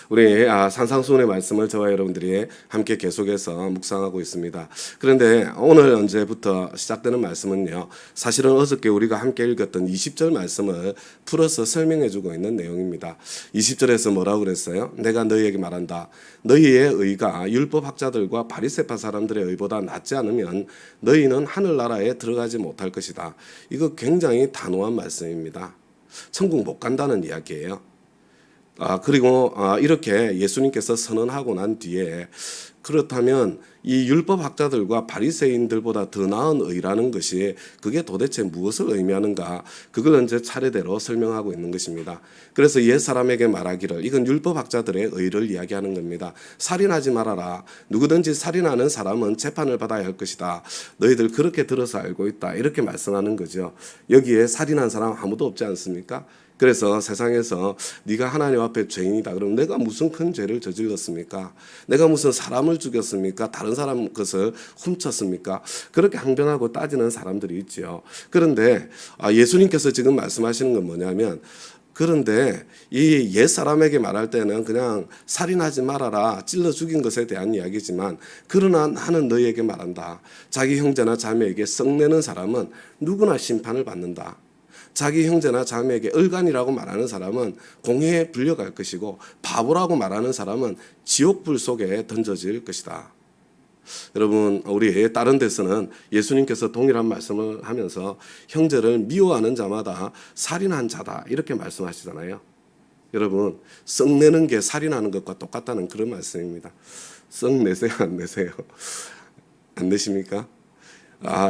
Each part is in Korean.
우리 산상수훈의 말씀을 저와 여러분들이 함께 계속해서 묵상하고 있습니다. 그런데 오늘 언제부터 시작되는 말씀은요, 사실은 어저께 우리가 함께 읽었던 20절 말씀을 풀어서 설명해주고 있는 내용입니다. 20절에서 뭐라고 그랬어요? 내가 너희에게 말한다. 너희의 의가 율법학자들과 바리새파 사람들의 의보다 낫지 않으면 너희는 하늘나라에 들어가지 못할 것이다. 이거 굉장히 단호한 말씀입니다. 천국 못 간다는 이야기예요. 그리고 이렇게 예수님께서 선언하고 난 뒤에 그렇다면 이 율법학자들과 바리새인들보다 더 나은 의라는 것이 그게 도대체 무엇을 의미하는가, 그걸 이제 차례대로 설명하고 있는 것입니다. 그래서 옛 사람에게 말하기를, 이건 율법학자들의 의를 이야기하는 겁니다. 살인하지 말아라. 누구든지 살인하는 사람은 재판을 받아야 할 것이다. 너희들 그렇게 들어서 알고 있다. 이렇게 말씀하는 거죠. 여기에 살인한 사람 아무도 없지 않습니까? 그래서 세상에서 네가 하나님 앞에 죄인이다 그러면 내가 무슨 큰 죄를 저질렀습니까? 내가 무슨 사람을 죽였습니까? 다른 사람 것을 훔쳤습니까? 그렇게 항변하고 따지는 사람들이 있지요. 그런데 예수님께서 지금 말씀하시는 건 뭐냐면, 그런데 이 옛 사람에게 말할 때는 그냥 살인하지 말아라, 찔러 죽인 것에 대한 이야기지만, 그러나 나는 너희에게 말한다. 자기 형제나 자매에게 썩내는 사람은 누구나 심판을 받는다. 자기 형제나 자매에게 얼간이라고 말하는 사람은 공회에 불려갈 것이고, 바보라고 말하는 사람은 지옥불 속에 던져질 것이다. 여러분, 우리 다른 데서는 예수님께서 동일한 말씀을 하면서 형제를 미워하는 자마다 살인한 자다 이렇게 말씀하시잖아요. 여러분, 썩내는 게 살인하는 것과 똑같다는 그런 말씀입니다. 썩내세요, 안 내세요? 안 내십니까?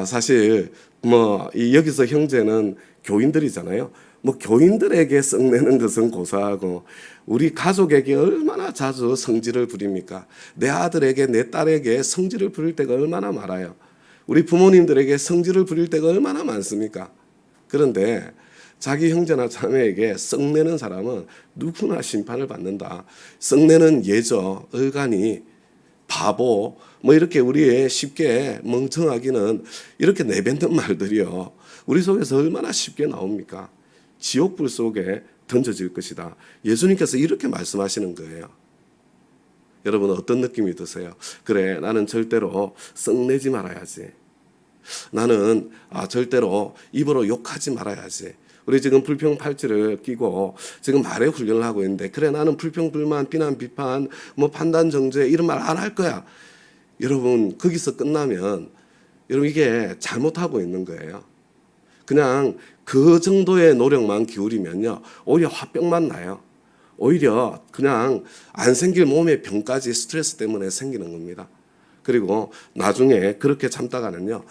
사실 여기서 형제는 교인들이잖아요. 교인들에게 썩내는 것은 고사하고 우리 가족에게 얼마나 자주 성질을 부립니까? 내 아들에게, 내 딸에게 성질을 부릴 때가 얼마나 많아요. 우리 부모님들에게 성질을 부릴 때가 얼마나 많습니까? 그런데 자기 형제나 자매에게 썩내는 사람은 누구나 심판을 받는다. 썩내는 예저, 얼간이, 바보, 이렇게 우리의 쉽게 멍청하기는 이렇게 내뱉는 말들이요, 우리 속에서 얼마나 쉽게 나옵니까? 지옥불 속에 던져질 것이다. 예수님께서 이렇게 말씀하시는 거예요. 여러분, 어떤 느낌이 드세요? 그래, 나는 절대로 썩내지 말아야지. 나는 절대로 입으로 욕하지 말아야지. 우리 지금 불평팔찌를 끼고 지금 말의 훈련을 하고 있는데, 그래, 나는 불평, 불만, 비난, 비판, 판단, 정죄 이런 말 안 할 거야. 여러분, 거기서 끝나면 여러분 이게 잘못하고 있는 거예요. 그냥 그 정도의 노력만 기울이면요, 오히려 화병만 나요. 오히려 그냥 안 생길 몸의 병까지 스트레스 때문에 생기는 겁니다. 그리고 나중에 그렇게 참다가는요,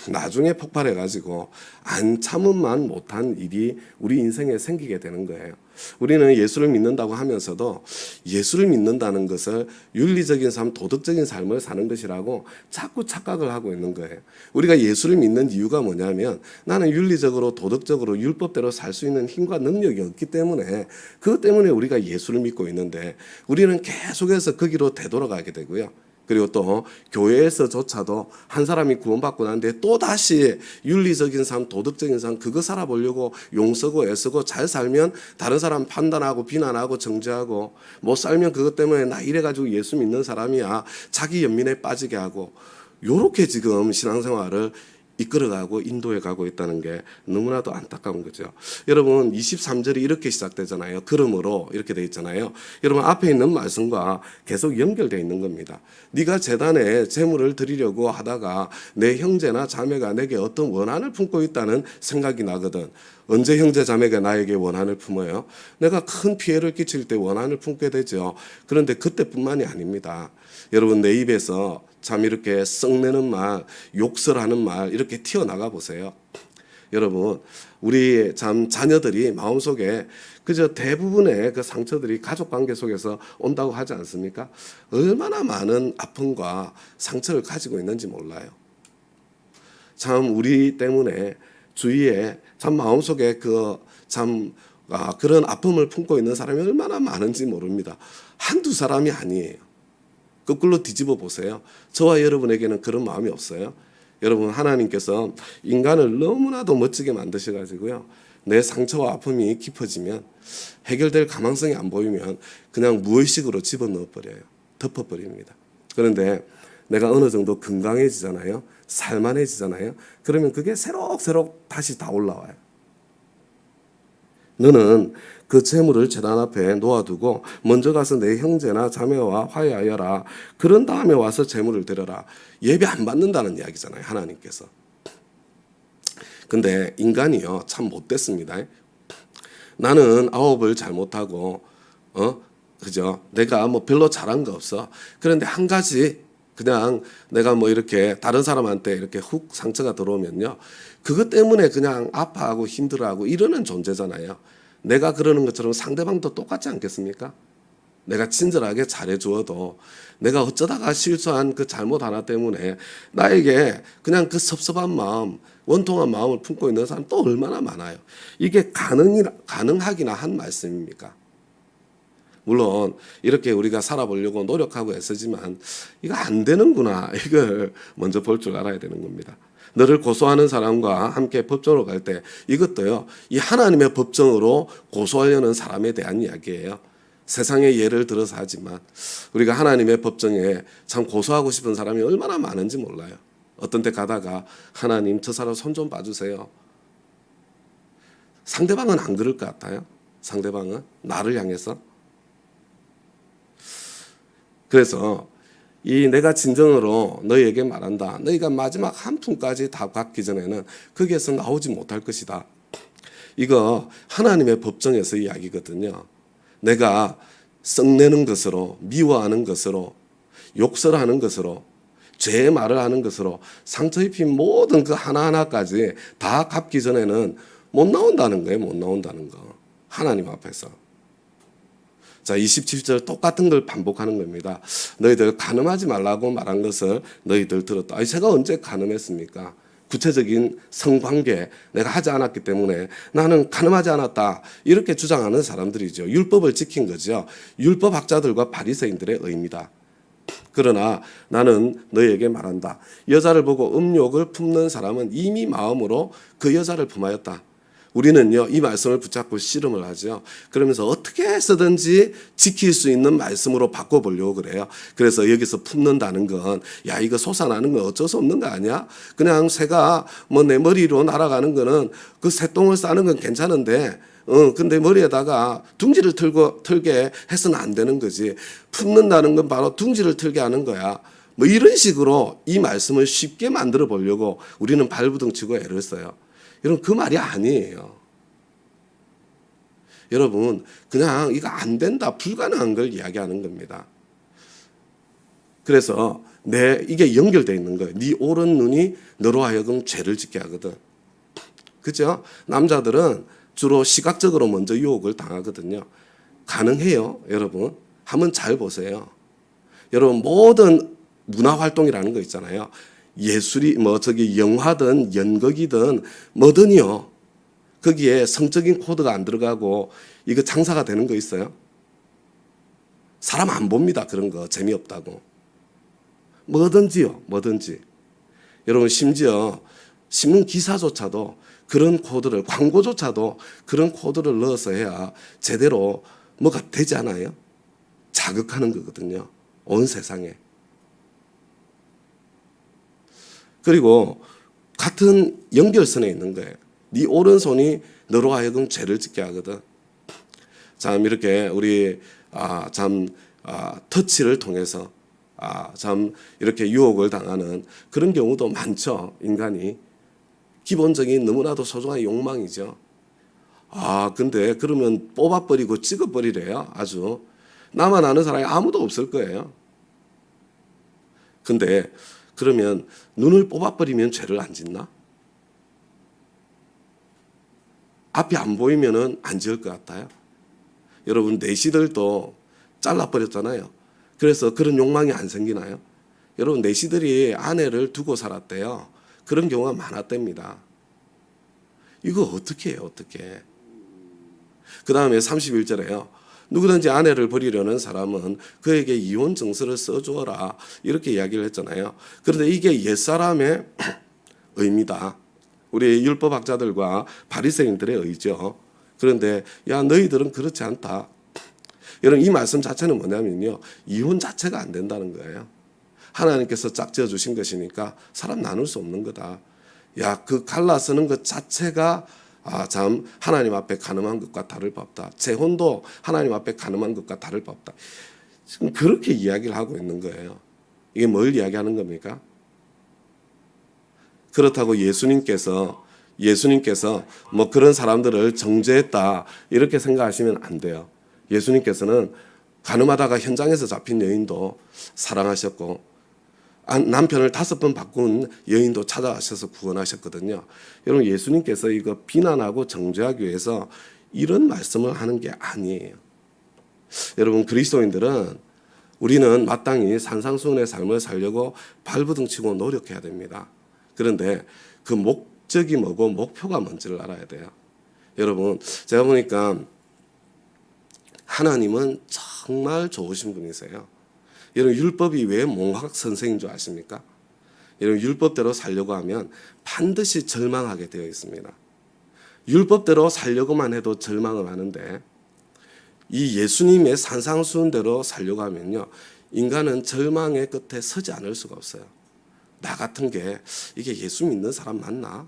나중에 폭발해가지고 안 참음만 못한 일이 우리 인생에 생기게 되는 거예요. 우리는 예수를 믿는다고 하면서도 예수를 믿는다는 것을 윤리적인 삶, 도덕적인 삶을 사는 것이라고 자꾸 착각을 하고 있는 거예요. 우리가 예수를 믿는 이유가 뭐냐면, 나는 윤리적으로, 도덕적으로, 율법대로 살 수 있는 힘과 능력이 없기 때문에, 그것 때문에 우리가 예수를 믿고 있는데, 우리는 계속해서 거기로 되돌아가게 되고요. 그리고 또 교회에서조차도 한 사람이 구원받고 난데 또다시 윤리적인 삶, 도덕적인 삶 그거 살아보려고 용서고 애쓰고 잘 살면 다른 사람 판단하고 비난하고 정죄하고, 못 살면 그것 때문에 나 이래가지고 예수 믿는 사람이야, 자기 연민에 빠지게 하고, 요렇게 지금 신앙생활을 이끌어가고 인도해가고 있다는 게 너무나도 안타까운 거죠. 여러분, 23절이 이렇게 시작되잖아요. 그러므로 이렇게 돼 있잖아요. 여러분, 앞에 있는 말씀과 계속 연결되어 있는 겁니다. 네가 제단에 제물을 드리려고 하다가 내 형제나 자매가 내게 어떤 원한을 품고 있다는 생각이 나거든. 언제 형제 자매가 나에게 원한을 품어요? 내가 큰 피해를 끼칠 때 원한을 품게 되죠. 그런데 그때뿐만이 아닙니다. 여러분, 내 입에서 참 이렇게 썩내는 말, 욕설하는 말 이렇게 튀어나가 보세요. 여러분, 우리 참 자녀들이 마음속에 그저 대부분의 그 상처들이 가족관계 속에서 온다고 하지 않습니까? 얼마나 많은 아픔과 상처를 가지고 있는지 몰라요. 참 우리 때문에 주위에 참 마음속에 그런 아픔을 품고 있는 사람이 얼마나 많은지 모릅니다. 한두 사람이 아니에요. 거꾸로 뒤집어 보세요. 저와 여러분에게는 그런 마음이 없어요. 여러분, 하나님께서 인간을 너무나도 멋지게 만드셔가지고요, 내 상처와 아픔이 깊어지면 해결될 가망성이 안 보이면 그냥 무의식으로 집어넣어 버려요. 덮어버립니다. 그런데 내가 어느 정도 건강해지잖아요. 살만해지잖아요. 그러면 그게 새록새록 다시 다 올라와요. 너는 그 재물을 제단 앞에 놓아두고 먼저 가서 내 형제나 자매와 화해하여라. 그런 다음에 와서 재물을 드려라. 예배 안 받는다는 이야기잖아요. 하나님께서. 근데 인간이요 참 못됐습니다. 나는 아홉을 잘못하고 그죠? 내가 뭐 별로 잘한 거 없어. 그런데 한 가지 그냥 내가 뭐 이렇게 다른 사람한테 이렇게 훅 상처가 들어오면요. 그것 때문에 그냥 아파하고 힘들어하고 이러는 존재잖아요. 내가 그러는 것처럼 상대방도 똑같지 않겠습니까? 내가 친절하게 잘해주어도 내가 어쩌다가 실수한 그 잘못 하나 때문에 나에게 그냥 그 섭섭한 마음, 원통한 마음을 품고 있는 사람 또 얼마나 많아요. 이게 가능하기나 한 말씀입니까? 물론 이렇게 우리가 살아보려고 노력하고 애쓰지만 이거 안 되는구나. 이걸 먼저 볼 줄 알아야 되는 겁니다. 너를 고소하는 사람과 함께 법정으로 갈 때 이것도요. 이 하나님의 법정으로 고소하려는 사람에 대한 이야기예요. 세상의 예를 들어서 하지만 우리가 하나님의 법정에 참 고소하고 싶은 사람이 얼마나 많은지 몰라요. 어떤 때 가다가 하나님 저 사람 손 좀 봐주세요. 상대방은 안 그럴 것 같아요. 상대방은 나를 향해서. 그래서 이 내가 진정으로 너희에게 말한다. 너희가 마지막 한 푼까지 다 갚기 전에는 거기에서 나오지 못할 것이다. 이거 하나님의 법정에서 이야기거든요. 내가 썩내는 것으로 미워하는 것으로 욕설하는 것으로 죄의 말을 하는 것으로 상처 입힌 모든 그 하나하나까지 다 갚기 전에는 못 나온다는 거예요. 못 나온다는 거. 하나님 앞에서. 자, 27절 똑같은 걸 반복하는 겁니다. 너희들 간음하지 말라고 말한 것을 너희들 들었다. 아니, 제가 언제 간음했습니까? 구체적인 성관계 내가 하지 않았기 때문에 나는 간음하지 않았다. 이렇게 주장하는 사람들이죠. 율법을 지킨 거죠. 율법학자들과 바리새인들의 의입니다. 그러나 나는 너희에게 말한다. 여자를 보고 음욕을 품는 사람은 이미 마음으로 그 여자를 품하였다. 우리는요 이 말씀을 붙잡고 씨름을 하죠. 그러면서 어떻게 해서든지 지킬 수 있는 말씀으로 바꿔보려고 그래요. 그래서 여기서 품는다는 건 야 이거 솟아나는 건 어쩔 수 없는 거 아니야? 그냥 새가 뭐 내 머리로 날아가는 거는 그 새똥을 싸는 건 괜찮은데 근데 머리에다가 둥지를 틀게 해서는 안 되는 거지. 품는다는 건 바로 둥지를 틀게 하는 거야. 뭐 이런 식으로 이 말씀을 쉽게 만들어 보려고 우리는 발부둥 치고 애를 써요. 여러분 그 말이 아니에요. 여러분 그냥 이거 안 된다 불가능한 걸 이야기하는 겁니다. 그래서 이게 연결되어 있는 거예요. 네 오른 눈이 너로 하여금 죄를 짓게 하거든. 그죠? 남자들은 주로 시각적으로 먼저 유혹을 당하거든요. 가능해요, 여러분. 한번 잘 보세요. 여러분 모든 문화 활동이라는 거 있잖아요. 예술이 영화든 연극이든 뭐든요. 거기에 성적인 코드가 안 들어가고 이거 장사가 되는 거 있어요? 사람 안 봅니다. 그런 거 재미없다고. 뭐든지요. 뭐든지. 여러분 심지어 신문 기사조차도 그런 코드를 광고조차도 그런 코드를 넣어서 해야 제대로 뭐가 되지 않아요? 자극하는 거거든요. 온 세상에. 그리고 같은 연결선에 있는 거예요. 네 오른손이 너로 하여금 죄를 짓게 하거든. 참 이렇게 우리 터치를 통해서 참 이렇게 유혹을 당하는 그런 경우도 많죠. 인간이 기본적인 너무나도 소중한 욕망이죠. 근데 그러면 뽑아버리고 찍어버리래요. 아주 나만 아는 사람이 아무도 없을 거예요. 근데 그러면 눈을 뽑아버리면 죄를 안 짓나? 앞이 안 보이면은 안 지을 것 같아요. 여러분 내시들도 잘라버렸잖아요. 그래서 그런 욕망이 안 생기나요? 여러분 내시들이 아내를 두고 살았대요. 그런 경우가 많았답니다. 이거 어떻게 해요? 어떻게? 그 다음에 31절에요. 누구든지 아내를 버리려는 사람은 그에게 이혼 증서를 써주어라. 이렇게 이야기를 했잖아요. 그런데 이게 옛사람의 의미다. 우리 율법학자들과 바리새인들의 의죠. 그런데 야 너희들은 그렇지 않다. 여러분 이 말씀 자체는 뭐냐면요. 이혼 자체가 안 된다는 거예요. 하나님께서 짝지어 주신 것이니까 사람 나눌 수 없는 거다. 야 그 갈라서는 것 자체가 참 하나님 앞에 가늠한 것과 다를 바 없다. 재혼도 하나님 앞에 가늠한 것과 다를 바 없다. 지금 그렇게 이야기를 하고 있는 거예요. 이게 뭘 이야기하는 겁니까? 그렇다고 예수님께서 뭐 그런 사람들을 정죄했다 이렇게 생각하시면 안 돼요. 예수님께서는 가늠하다가 현장에서 잡힌 여인도 사랑하셨고 남편을 5번 바꾼 여인도 찾아가셔서 구원하셨거든요. 여러분 예수님께서 이거 비난하고 정죄하기 위해서 이런 말씀을 하는 게 아니에요. 여러분 그리스도인들은 우리는 마땅히 산상수훈의 삶을 살려고 발버둥 치고 노력해야 됩니다. 그런데 그 목적이 뭐고 목표가 뭔지를 알아야 돼요. 여러분 제가 보니까 하나님은 정말 좋으신 분이세요. 여러분 율법이 왜 몽학 선생인 줄 아십니까? 여러분 율법대로 살려고 하면 반드시 절망하게 되어 있습니다. 율법대로 살려고만 해도 절망을 하는데 이 예수님의 산상수훈대로 살려고 하면요. 인간은 절망의 끝에 서지 않을 수가 없어요. 나 같은 게 이게 예수 믿는 사람 맞나?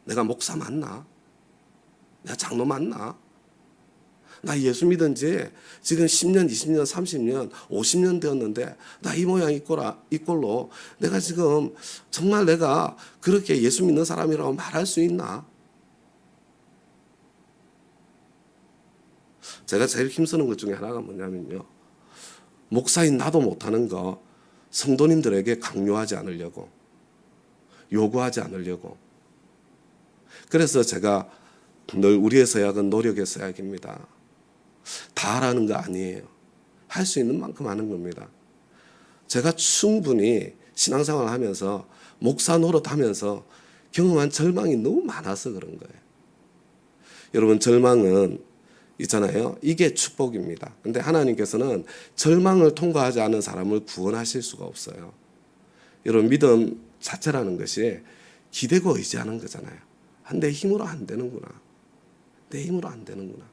내가 목사 맞나? 내가 장로 맞나? 나 예수 믿은 지 지금 10년, 20년, 30년, 50년 되었는데 나 이 모양 이 꼴로 내가 지금 정말 내가 그렇게 예수 믿는 사람이라고 말할 수 있나? 제가 제일 힘쓰는 것 중에 하나가 뭐냐면요. 목사인 나도 못하는 거 성도님들에게 강요하지 않으려고, 요구하지 않으려고. 그래서 제가 늘 우리의 서약은 노력의 서약입니다. 다 하라는 거 아니에요. 할 수 있는 만큼 하는 겁니다. 제가 충분히 신앙생활을 하면서 목사 노릇하면서 경험한 절망이 너무 많아서 그런 거예요. 여러분 절망은 있잖아요. 이게 축복입니다. 근데 하나님께서는 절망을 통과하지 않은 사람을 구원하실 수가 없어요. 여러분 믿음 자체라는 것이 기대고 의지하는 거잖아요. 내 힘으로 안 되는구나. 내 힘으로 안 되는구나.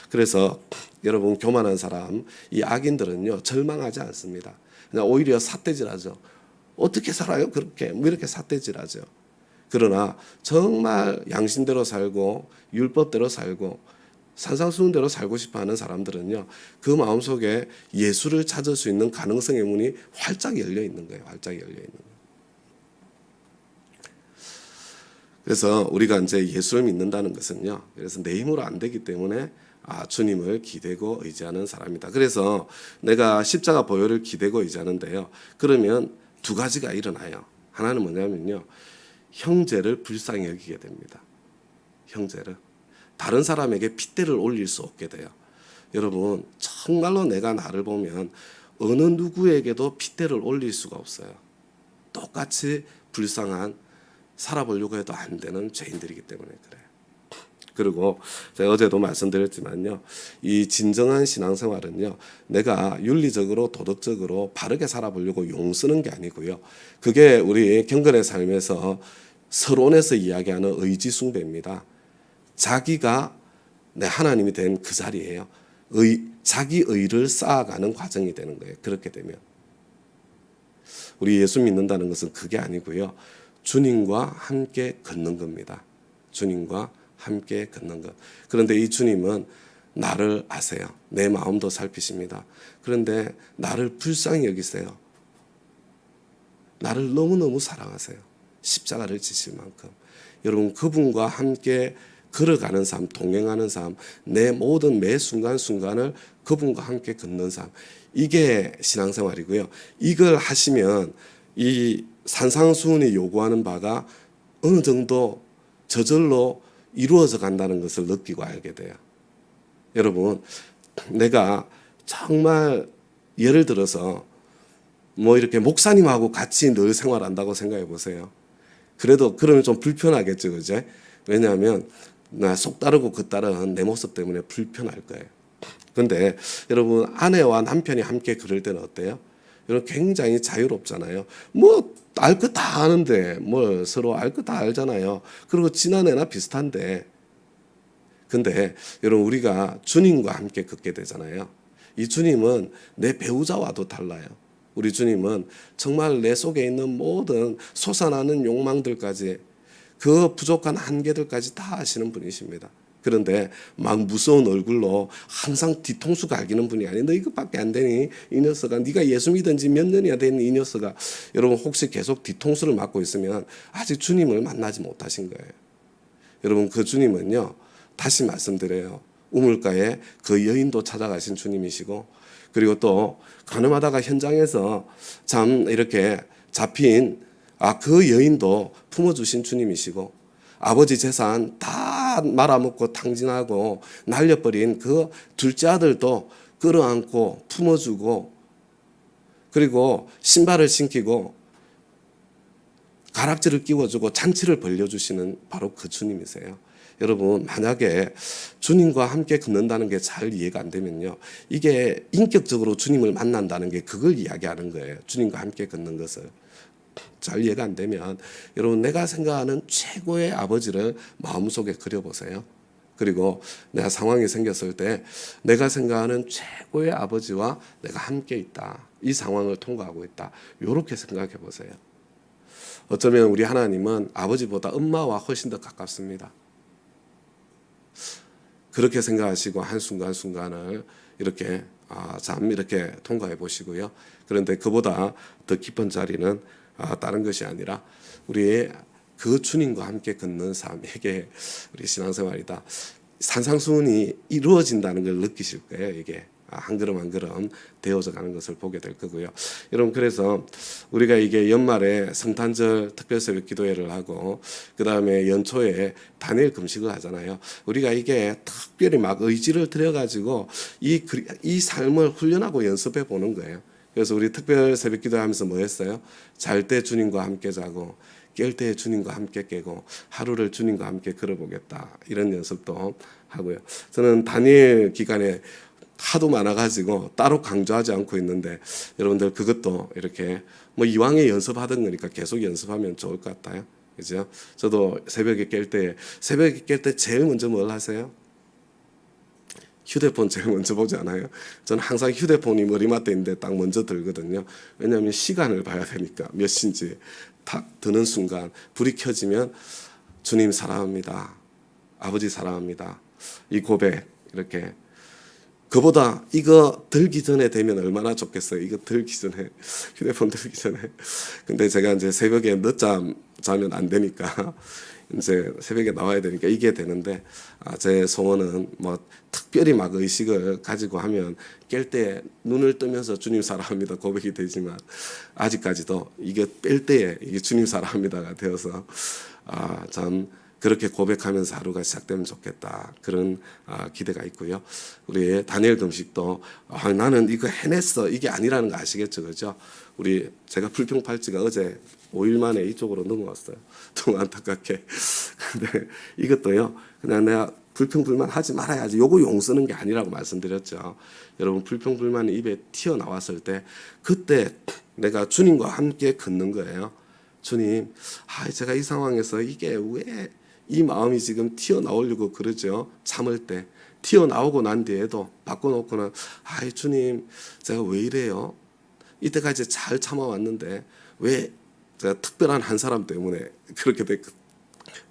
그래서 여러분 교만한 사람, 이 악인들은요 절망하지 않습니다. 그냥 오히려 삿대질하죠. 어떻게 살아요? 그렇게 뭐 이렇게 삿대질하죠. 그러나 정말 양심대로 살고 율법대로 살고 산상수훈대로 살고 싶어하는 사람들은요 그 마음속에 예수를 찾을 수 있는 가능성의 문이 활짝 열려 있는 거예요. 활짝 열려 있는 거예요. 그래서 우리가 이제 예수를 믿는다는 것은요. 그래서 내 힘으로 안 되기 때문에 주님을 기대고 의지하는 사람이다. 그래서 내가 십자가 보혈을 기대고 의지하는데요. 그러면 두 가지가 일어나요. 하나는 뭐냐면요. 형제를 불쌍히 여기게 됩니다. 형제를. 다른 사람에게 핏대를 올릴 수 없게 돼요. 여러분 정말로 내가 나를 보면 어느 누구에게도 핏대를 올릴 수가 없어요. 똑같이 불쌍한 살아보려고 해도 안 되는 죄인들이기 때문에 그래요. 그리고 제가 어제도 말씀드렸지만요. 이 진정한 신앙생활은요. 내가 윤리적으로 도덕적으로 바르게 살아보려고 용쓰는 게 아니고요. 그게 우리 경건의 삶에서 서론에서 이야기하는 의지 숭배입니다. 자기가 내 하나님이 된 그 자리예요. 자기 의를 쌓아가는 과정이 되는 거예요. 그렇게 되면 우리 예수 믿는다는 것은 그게 아니고요. 주님과 함께 걷는 겁니다. 주님과 함께 걷는 것. 그런데 이 주님은 나를 아세요. 내 마음도 살피십니다. 그런데 나를 불쌍히 여기세요. 나를 너무너무 사랑하세요. 십자가를 지실 만큼. 여러분 그분과 함께 걸어가는 삶, 동행하는 삶, 내 모든 매 순간순간을 그분과 함께 걷는 삶. 이게 신앙생활이고요. 이걸 하시면 이 산상수훈이 요구하는 바가 어느 정도 저절로 이루어져 간다는 것을 느끼고 알게 돼요. 여러분, 내가 정말 예를 들어서 뭐 이렇게 목사님하고 같이 늘 생활한다고 생각해 보세요. 그래도 그러면 좀 불편하겠죠, 그죠? 왜냐하면 나 속 따르고 그 따른 내 모습 때문에 불편할 거예요. 근데 여러분 아내와 남편이 함께 그럴 때는 어때요? 여러분 굉장히 자유롭잖아요. 뭐 알 거 다 아는데 뭘 서로 알 거 다 알잖아요. 그리고 지난해나 비슷한데. 근데 여러분 우리가 주님과 함께 걷게 되잖아요. 이 주님은 내 배우자와도 달라요. 우리 주님은 정말 내 속에 있는 모든 솟아나는 욕망들까지 그 부족한 한계들까지 다 아시는 분이십니다. 그런데 막 무서운 얼굴로 항상 뒤통수 갈기는 분이 아니, 너 이것밖에 안 되니 이 녀석아, 네가 예수 믿은 지 몇 년이나 된 이 녀석아. 여러분 혹시 계속 뒤통수를 맞고 있으면 아직 주님을 만나지 못하신 거예요. 여러분 그 주님은요, 다시 말씀드려요, 우물가에 그 여인도 찾아가신 주님이시고, 그리고 또 가늠하다가 현장에서 참 이렇게 잡힌 그 여인도 품어주신 주님이시고, 아버지 재산 다 말아먹고 탕진하고 날려버린 그 둘째 아들도 끌어안고 품어주고, 그리고 신발을 신기고 가락지를 끼워주고 잔치를 벌려주시는 바로 그 주님이세요. 여러분 만약에 주님과 함께 걷는다는 게 잘 이해가 안 되면요, 이게 인격적으로 주님을 만난다는 게 그걸 이야기하는 거예요. 주님과 함께 걷는 것을 잘 이해가 안 되면 여러분 내가 생각하는 최고의 아버지를 마음속에 그려보세요. 그리고 내가 상황이 생겼을 때 내가 생각하는 최고의 아버지와 내가 함께 있다, 이 상황을 통과하고 있다, 이렇게 생각해 보세요. 어쩌면 우리 하나님은 아버지보다 엄마와 훨씬 더 가깝습니다. 그렇게 생각하시고 한순간순간을 이렇게 참 이렇게 통과해 보시고요. 그런데 그보다 더 깊은 자리는 다른 것이 아니라 우리의 그 주님과 함께 걷는 삶에게 우리 신앙생활이다. 산상수훈이 이루어진다는 걸 느끼실 거예요. 이게 한 걸음 한 걸음 되어져 가는 것을 보게 될 거고요. 여러분 그래서 우리가 이게 연말에 성탄절 특별새벽 기도회를 하고 그 다음에 연초에 다니엘 금식을 하잖아요. 우리가 이게 특별히 막 의지를 들여가지고 이 삶을 훈련하고 연습해 보는 거예요. 그래서 우리 특별 새벽 기도하면서 뭐 했어요? 잘 때 주님과 함께 자고 깰 때 주님과 함께 깨고 하루를 주님과 함께 걸어보겠다, 이런 연습도 하고요. 저는 다니엘 기간에 하도 많아가지고 따로 강조하지 않고 있는데 여러분들 그것도 이렇게 뭐 이왕에 연습하던 거니까 계속 연습하면 좋을 것 같아요. 그죠? 저도 새벽에 깰 때 제일 먼저 뭘 하세요? 휴대폰 제일 먼저 보지 않아요? 저는 항상 휴대폰이 머리맡에 있는데 딱 먼저 들거든요. 왜냐하면 시간을 봐야 되니까 몇 시인지 탁 드는 순간 불이 켜지면 주님 사랑합니다, 아버지 사랑합니다, 이 고백 이렇게. 그보다 이거 들기 전에 되면 얼마나 좋겠어요. 이거 들기 전에, 휴대폰 들기 전에. 근데 제가 이제 새벽에 늦잠 자면 안 되니까 이제 새벽에 나와야 되니까 이게 되는데 제 소원은 뭐 특별히 막 의식을 가지고 하면 깰 때 눈을 뜨면서 주님 사랑합니다 고백이 되지만 아직까지도 이게 뺄 때에 이게 주님 사랑합니다가 되어서 참 그렇게 고백하면서 하루가 시작되면 좋겠다, 그런 기대가 있고요. 우리 다니엘 금식도 나는 이거 해냈어 이게 아니라는 거 아시겠죠, 그죠? 제가 불평팔찌가 어제 5일 만에 이쪽으로 넘어왔어요. 너무 안타깝게. 근데 이것도요, 그냥 내가 불평불만 하지 말아야지, 요거 용 쓰는 게 아니라고 말씀드렸죠. 여러분 불평불만이 입에 튀어나왔을 때 그때 내가 주님과 함께 걷는 거예요. 주님, 제가 이 상황에서 이게 왜 이 마음이 지금 튀어나오려고 그러죠. 참을 때 튀어나오고 난 뒤에도 바꿔놓고는 주님 제가 왜 이래요? 이때까지 잘 참아왔는데 왜 제가 특별한 한 사람 때문에 그렇게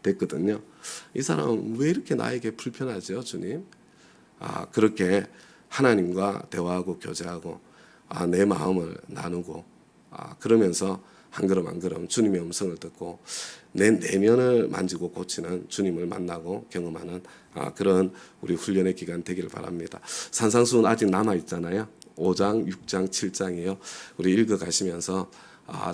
됐거든요. 이 사람은 왜 이렇게 나에게 불편하죠, 주님? 그렇게 하나님과 대화하고 교제하고 내 마음을 나누고 그러면서 한 걸음 한 걸음 주님의 음성을 듣고 내 내면을 만지고 고치는 주님을 만나고 경험하는 그런 우리 훈련의 기간 되기를 바랍니다. 산상수훈 아직 남아 있잖아요. 5장, 6장, 7장이에요. 우리 읽어 가시면서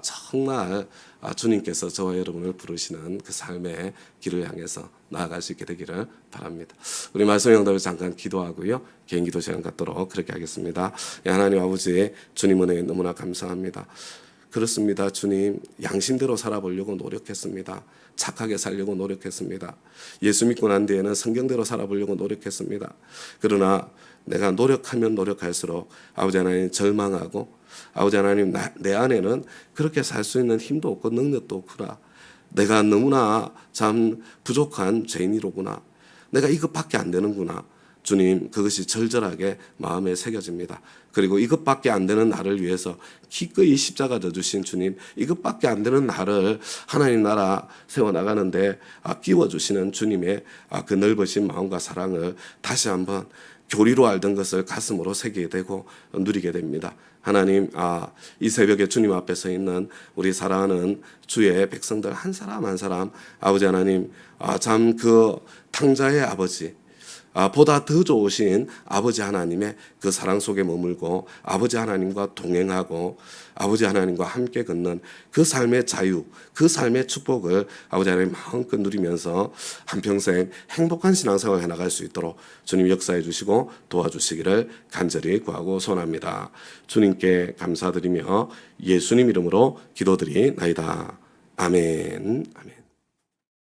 정말 주님께서 저와 여러분을 부르시는 그 삶의 길을 향해서 나아갈 수 있게 되기를 바랍니다. 우리 말씀 영답을 잠깐 기도하고요. 개인 기도 시간 갖도록 그렇게 하겠습니다. 하나님 아버지, 주님 은혜에 너무나 감사합니다. 그렇습니다. 주님, 양심대로 살아보려고 노력했습니다. 착하게 살려고 노력했습니다. 예수 믿고 난 뒤에는 성경대로 살아보려고 노력했습니다. 그러나 내가 노력하면 노력할수록 아버지 하나님 절망하고 아버지 하나님 내 안에는 그렇게 살 수 있는 힘도 없고 능력도 없구나. 내가 너무나 참 부족한 죄인이로구나. 내가 이것밖에 안 되는구나. 주님, 그것이 절절하게 마음에 새겨집니다. 그리고 이것밖에 안 되는 나를 위해서 기꺼이 십자가 져주신 주님, 이것밖에 안 되는 나를 하나님 나라 세워나가는데 끼워주시는 주님의 그 넓으신 마음과 사랑을 다시 한번 교리로 알던 것을 가슴으로 새기게 되고 누리게 됩니다. 하나님, 이 새벽에 주님 앞에 서 있는 우리 사랑하는 주의 백성들 한 사람 한 사람, 아버지 하나님, 참 그 탕자의 아버지, 보다 더 좋으신 아버지 하나님의 그 사랑 속에 머물고 아버지 하나님과 동행하고 아버지 하나님과 함께 걷는 그 삶의 자유, 그 삶의 축복을 아버지 하나님 마음껏 누리면서 한평생 행복한 신앙생활을 해나갈 수 있도록 주님 역사해 주시고 도와주시기를 간절히 구하고 소원합니다. 주님께 감사드리며 예수님 이름으로 기도드리나이다. 아멘. 아멘.